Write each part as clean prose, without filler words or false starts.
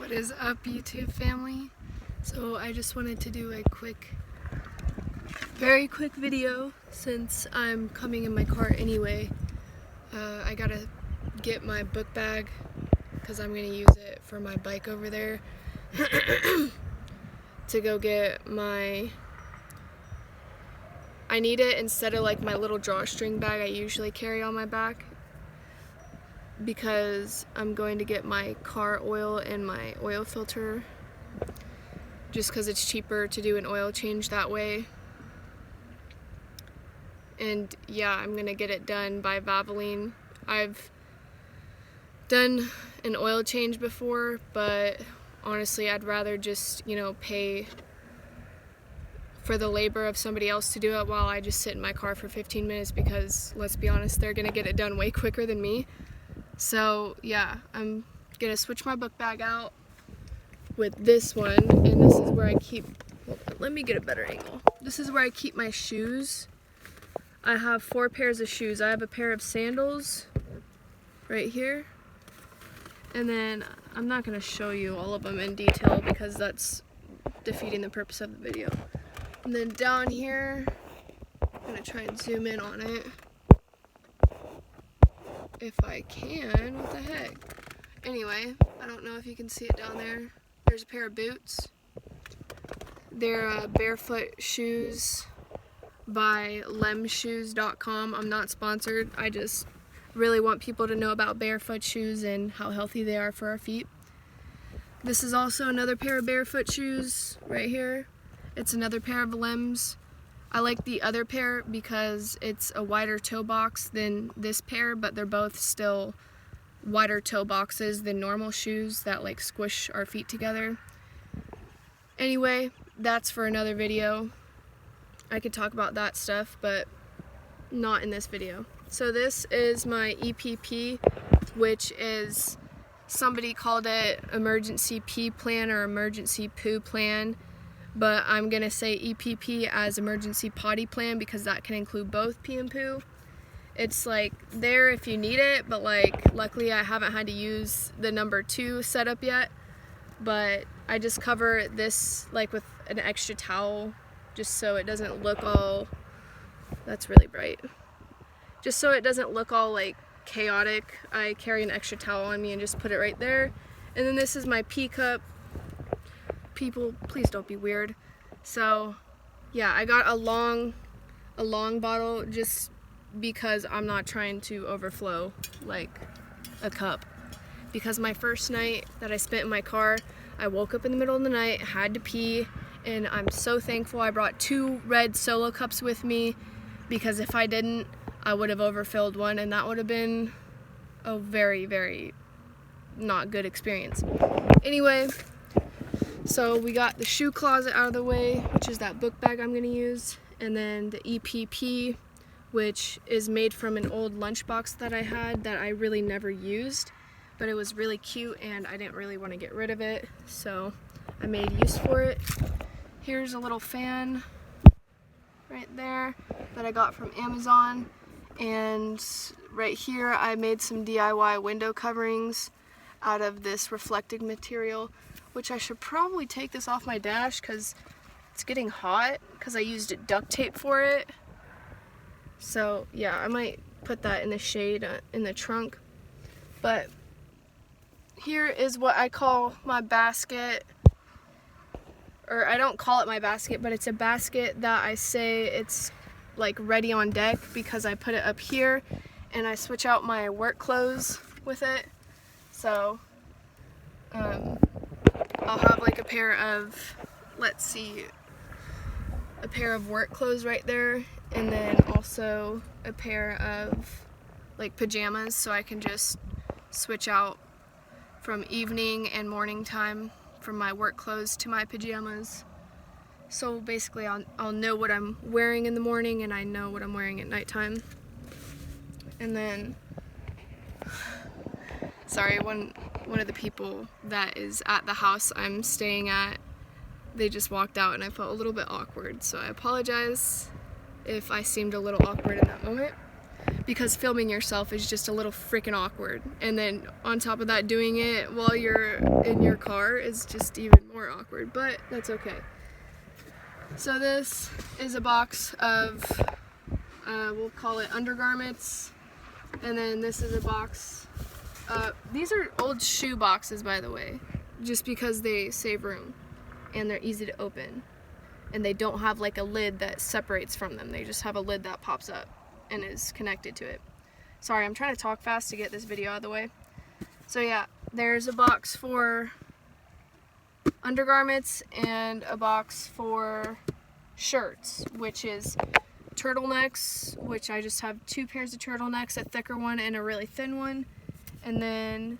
What is up, YouTube family? So I just wanted to do a very quick video since I'm coming in my car anyway. I gotta get my book bag because I'm gonna use it for my bike over there to go get my... I need it instead of like my little drawstring bag I usually carry on my back, because I'm going to get my car oil and my oil filter just because it's cheaper to do an oil change that way. And yeah, I'm gonna get it done by Valvoline. I've done an oil change before, but honestly I'd rather just, pay for the labor of somebody else to do it while I just sit in my car for 15 minutes, because let's be honest, they're gonna get it done way quicker than me. So yeah, I'm gonna switch my book bag out with this one, and this is where I keep, hold on, let me get a better angle. This is where I keep my shoes. I have 4 pairs of shoes. I have a pair of sandals right here, and then I'm not gonna show you all of them in detail because that's defeating the purpose of the video. And then down here, I'm gonna try and zoom in on it if I can. What the heck? Anyway, I don't know if you can see it down there. There's a pair of boots. They're barefoot shoes by lemshoes.com. I'm not sponsored. I just really want people to know about barefoot shoes and how healthy they are for our feet. This is also another pair of barefoot shoes right here. It's another pair of Lems. I like the other pair because it's a wider toe box than this pair, but they're both still wider toe boxes than normal shoes that like squish our feet together. Anyway, that's for another video. I could talk about that stuff, but not in this video. So this is my EPP, which is, somebody called it emergency pee plan or emergency poo plan, but I'm gonna say EPP as emergency potty plan because that can include both pee and poo. It's like there if you need it, but like luckily I haven't had to use the number 2 setup yet, but I just cover this like with an extra towel just so it doesn't look all, that's really bright, just so it doesn't look all like chaotic. I carry an extra towel on me and just put it right there. And then this is my pee cup. People, please don't be weird. So yeah, I got a long bottle just because I'm not trying to overflow like a cup. Because my first night that I spent in my car, I woke up in the middle of the night, had to pee, and I'm so thankful I brought 2 red Solo cups with me, because if I didn't, I would have overfilled one, and that would have been a very, very not good experience. Anyway, so we got the shoe closet out of the way, which is that book bag I'm going to use, and then the EPP, which is made from an old lunchbox that I had that I really never used, but it was really cute and I didn't really want to get rid of it, so I made use for it. Here's a little fan right there that I got from Amazon, and right here I made some DIY window coverings out of this reflecting material, which I should probably take this off my dash because it's getting hot because I used duct tape for it. So yeah, I might put that in the shade in the trunk. But here is what I call my basket, or I don't call it my basket, but it's a basket that I say it's like ready on deck because I put it up here and I switch out my work clothes with it. So I'll have like a pair of, a pair of work clothes right there, and then also a pair of like pajamas, so I can just switch out from evening and morning time from my work clothes to my pajamas. So basically I'll know what I'm wearing in the morning and I know what I'm wearing at nighttime. And then, sorry, one of the people that is at the house I'm staying at, they just walked out and I felt a little bit awkward, so I apologize if I seemed a little awkward in that moment. because filming yourself is just a little freaking awkward. And then on top of that, doing it while you're in your car is just even more awkward, but that's okay. So this is a box of, we'll call it undergarments. And then this is a box, these are old shoe boxes, by the way, just because they save room and they're easy to open. And they don't have like a lid that separates from them. They just have a lid that pops up and is connected to it. Sorry, I'm trying to talk fast to get this video out of the way. So yeah, there's a box for undergarments and a box for shirts, which is turtlenecks, which I just have 2 pairs of turtlenecks, a thicker one and a really thin one, and then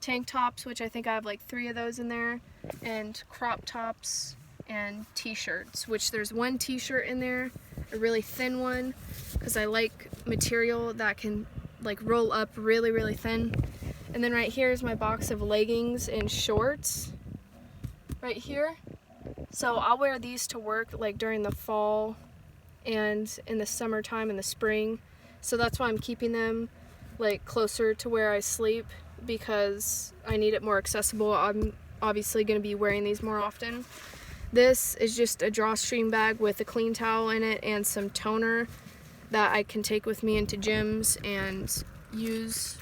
tank tops, which I think I have like 3 of those in there, and crop tops and t-shirts, which there's 1 t-shirt in there, a really thin one, because I like material that can like roll up really thin. And then right here is my box of leggings and shorts right here. So I'll wear these to work like during the fall and in the summertime and the spring. So that's why I'm keeping them like closer to where I sleep, because I need it more accessible. I'm obviously going to be wearing these more often. This is just a drawstring bag with a clean towel in it and some toner that I can take with me into gyms and use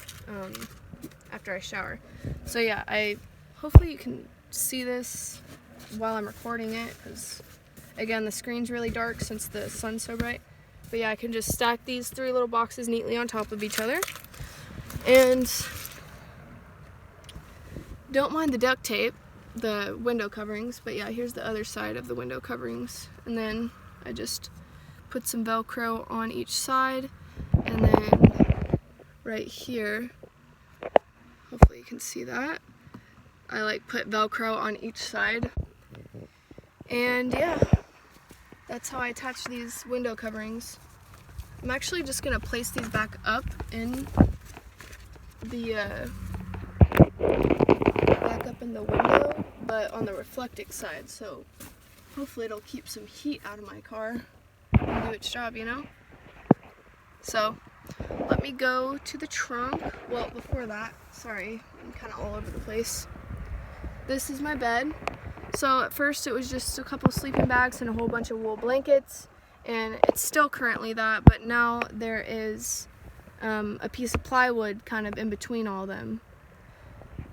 after I shower. So yeah, hopefully you can see this while I'm recording it, because again the screen's really dark since the sun's so bright. But yeah, I can just stack these 3 little boxes neatly on top of each other. And don't mind the duct tape, the window coverings, but yeah, here's the other side of the window coverings. And then I just put some Velcro on each side, and then right here, hopefully you can see that, I like put Velcro on each side. And yeah, that's how I attach these window coverings. I'm actually just gonna place these back up in the window, but on the reflecting side, so hopefully it'll keep some heat out of my car and do its job, you know? So let me go to the trunk. Well, before that, sorry, I'm kind of all over the place. This is my bed. So at first it was just a couple sleeping bags and a whole bunch of wool blankets, and it's still currently that, but now there is a piece of plywood kind of in between all of them.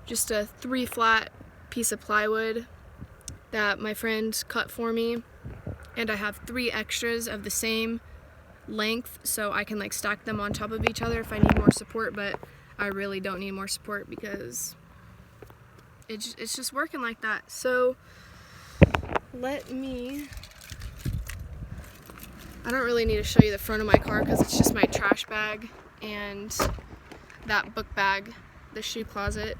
Just a 3 flat piece of plywood that my friend cut for me, and I have 3 extras of the same length, so I can like stack them on top of each other if I need more support, but I really don't need more support because it's just working like that. So I don't really need to show you the front of my car because it's just my trash bag and that book bag, the shoe closet.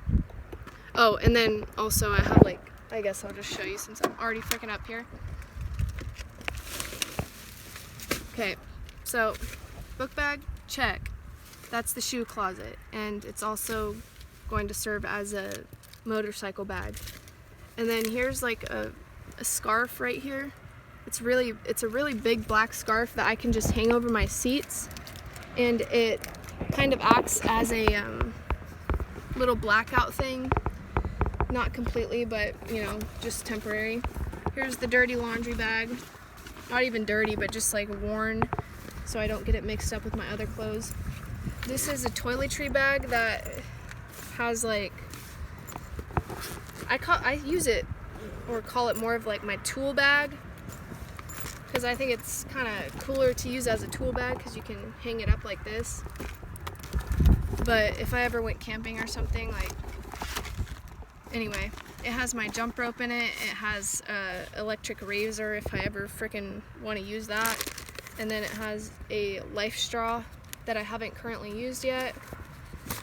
Oh, and then also I have like, I guess I'll just show you since I'm already freaking up here. Okay, so book bag, check. That's the shoe closet, and it's also going to serve as a motorcycle bag. And then here's like a scarf right here. It's a really big black scarf that I can just hang over my seats, and it kind of acts as a little blackout thing. Not completely, but you know, just temporary. Here's the dirty laundry bag. Not even dirty, but just like worn, so I don't get it mixed up with my other clothes. This is a toiletry bag that has like, I use it or call it more of like my tool bag, because I think it's kind of cooler to use as a tool bag because you can hang it up like this. But if I ever went camping or something, like, anyway, it has my jump rope in it. It has electric razor if I ever frickin' want to use that. And then it has a life straw that I haven't currently used yet,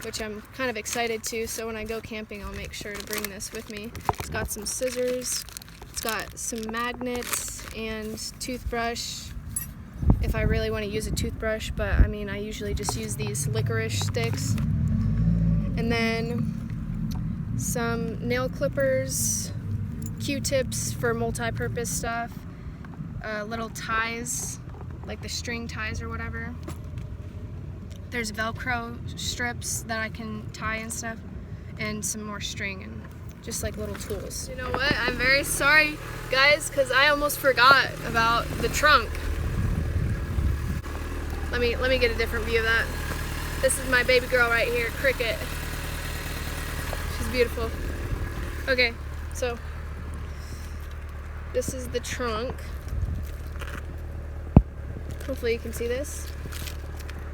which I'm kind of excited to, so when I go camping I'll make sure to bring this with me. It's got some scissors, it's got some magnets and toothbrush if I really want to use a toothbrush, but I mean I usually just use these licorice sticks. And then some nail clippers, Q-tips for multi-purpose stuff, little ties like the string ties or whatever. There's Velcro strips that I can tie and stuff, and some more string and just like little tools. You know what? I'm very sorry, guys, because I almost forgot about the trunk. Let me get a different view of that. This is my baby girl right here, Cricket. She's beautiful. Okay, so this is the trunk. Hopefully you can see this.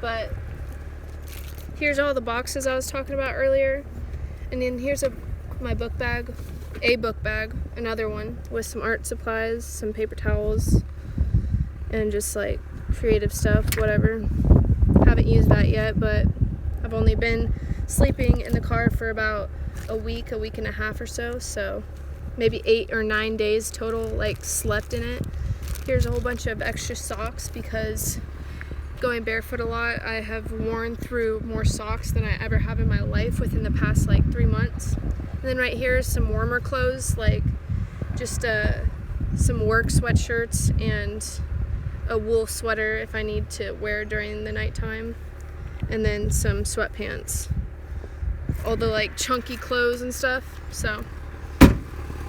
But here's all the boxes I was talking about earlier. And then here's my book bag, another one with some art supplies, some paper towels, and just like creative stuff, whatever. Haven't used that yet, but I've only been sleeping in the car for about a week and a half or so, so maybe 8 or 9 days total, like, slept in it. Here's a whole bunch of extra socks because going barefoot a lot, I have worn through more socks than I ever have in my life within the past like 3 months. And then right here is some warmer clothes, like just some work sweatshirts and a wool sweater if I need to wear during the nighttime, and then some sweatpants, all the like chunky clothes and stuff. So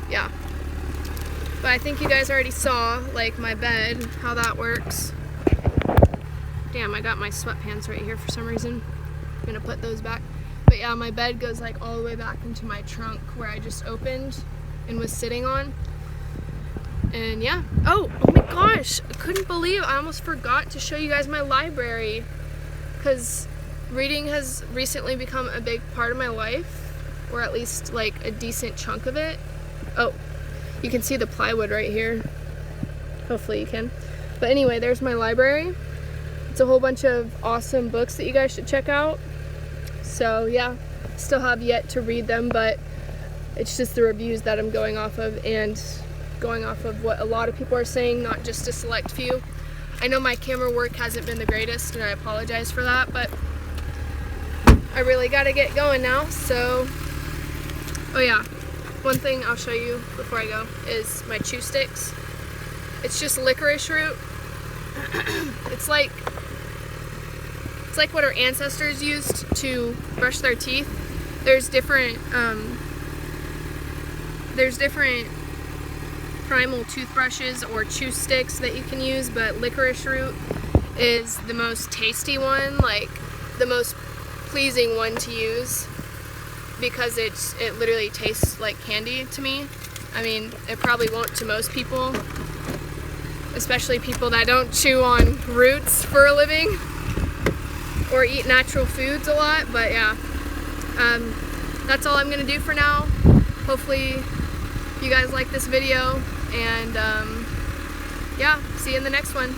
yeah, but I think you guys already saw like my bed, how that works. Damn, I got my sweatpants right here for some reason. I'm gonna put those back. But yeah, my bed goes like all the way back into my trunk where I just opened and was sitting on. And yeah, oh my gosh, I couldn't believe I almost forgot to show you guys my library, because reading has recently become a big part of my life, or at least like a decent chunk of it. Oh, you can see the plywood right here. Hopefully you can. But anyway, there's my library. It's a whole bunch of awesome books that you guys should check out. So yeah, still have yet to read them, but it's just the reviews that I'm going off of, and going off of what a lot of people are saying, not just a select few. I know my camera work hasn't been the greatest, and I apologize for that, but I really gotta get going now. So, oh yeah, one thing I'll show you before I go is my chew sticks. It's just licorice root. It's like what our ancestors used to brush their teeth. There's different primal toothbrushes or chew sticks that you can use, but licorice root is the most tasty one, like the most pleasing one to use, because it literally tastes like candy to me. I mean, it probably won't to most people, especially people that don't chew on roots for a living or eat natural foods a lot. But yeah, that's all I'm gonna do for now. Hopefully you guys like this video, and yeah, see you in the next one.